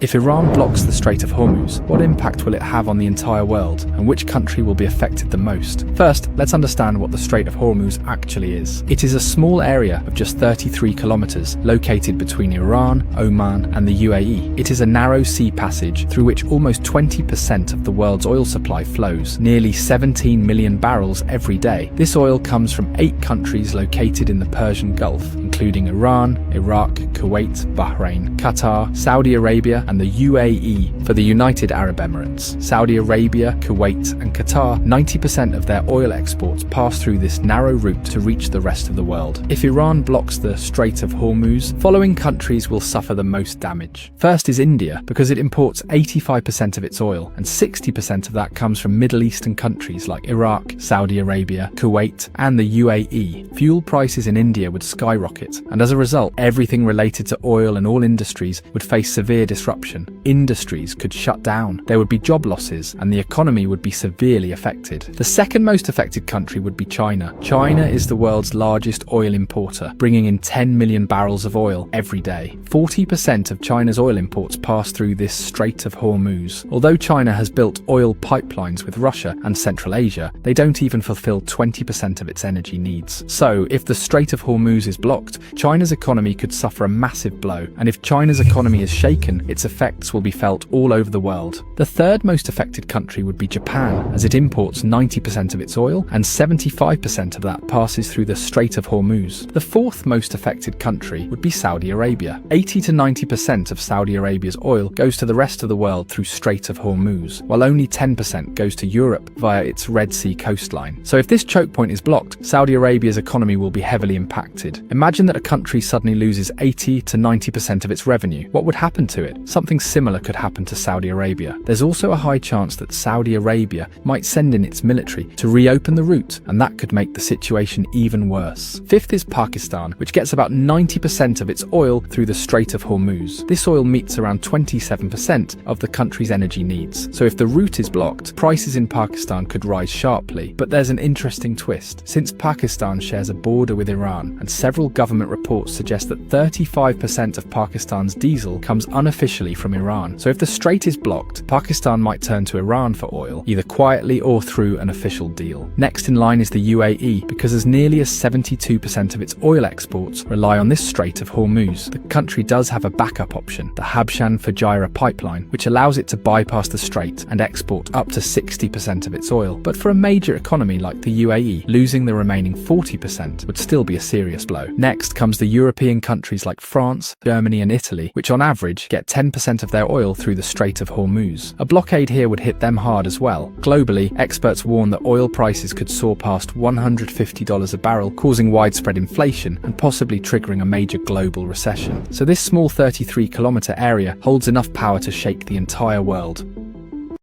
If Iran blocks the Strait of Hormuz, what impact will it have on the entire world, and which country will be affected the most? First, let's understand what the Strait of Hormuz actually is. It is a small area of just 33 kilometers located between Iran, Oman, and the UAE. It is a narrow sea passage through which almost 20% of the world's oil supply flows, nearly 17 million barrels every day. This oil comes from 8 countries located in the Persian Gulf, including Iran, Iraq, Kuwait, Bahrain, Qatar, Saudi Arabia, and the UAE for the United Arab Emirates. Saudi Arabia, Kuwait, and Qatar, 90% of their oil exports pass through this narrow route to reach the rest of the world. If Iran blocks the Strait of Hormuz, following countries will suffer the most damage. First is India, because it imports 85% of its oil, and 60% of that comes from Middle Eastern countries like Iraq, Saudi Arabia, Kuwait, and the UAE. Fuel prices in India would skyrocket, and as a result, everything related to oil and all industries would face severe disruption. Industries could shut down, there would be job losses, and the economy would be severely affected. The second most affected country would be China. China is the world's largest oil importer, bringing in 10 million barrels of oil every day. 40% of China's oil imports pass through this Strait of Hormuz. Although China has built oil pipelines with Russia and Central Asia, they don't even fulfill 20% of its energy needs. So, if the Strait of Hormuz is blocked, China's economy could suffer a massive blow, and if China's economy is shaken, its effects will be felt all over the world. The third most affected country would be Japan, as it imports 90% of its oil, and 75% of that passes through the Strait of Hormuz. The fourth most affected country would be Saudi Arabia. 80 to 90% of Saudi Arabia's oil goes to the rest of the world through Strait of Hormuz, while only 10% goes to Europe via its Red Sea coastline. So if this choke point is blocked, Saudi Arabia's economy will be heavily impacted. Imagine that a country suddenly loses 80 to 90% of its revenue. What would happen to it? Something similar could happen to Saudi Arabia. There's also a high chance that Saudi Arabia might send in its military to reopen the route, and that could make the situation even worse. Fifth is Pakistan, which gets about 90% of its oil through the Strait of Hormuz. This oil meets around 27% of the country's energy needs. So if the route is blocked, prices in Pakistan could rise sharply. But there's an interesting twist. Since Pakistan shares a border with Iran, and several government reports suggest that 35% of Pakistan's diesel comes unofficially from Iran. So if the strait is blocked, Pakistan might turn to Iran for oil, either quietly or through an official deal. Next in line is the UAE, because as nearly as 72% of its oil exports rely on this Strait of Hormuz. The country does have a backup option, the Habshan-Fujairah pipeline, which allows it to bypass the strait and export up to 60% of its oil. But for a major economy like the UAE, losing the remaining 40% would still be a serious blow. Next comes the European countries like France, Germany, and Italy, which on average get 10% of their oil through the Strait of Hormuz. A blockade here would hit them hard as well. Globally, experts warn that oil prices could soar past $150 a barrel, causing widespread inflation and possibly triggering a major global recession. So this small 33-kilometer area holds enough power to shake the entire world.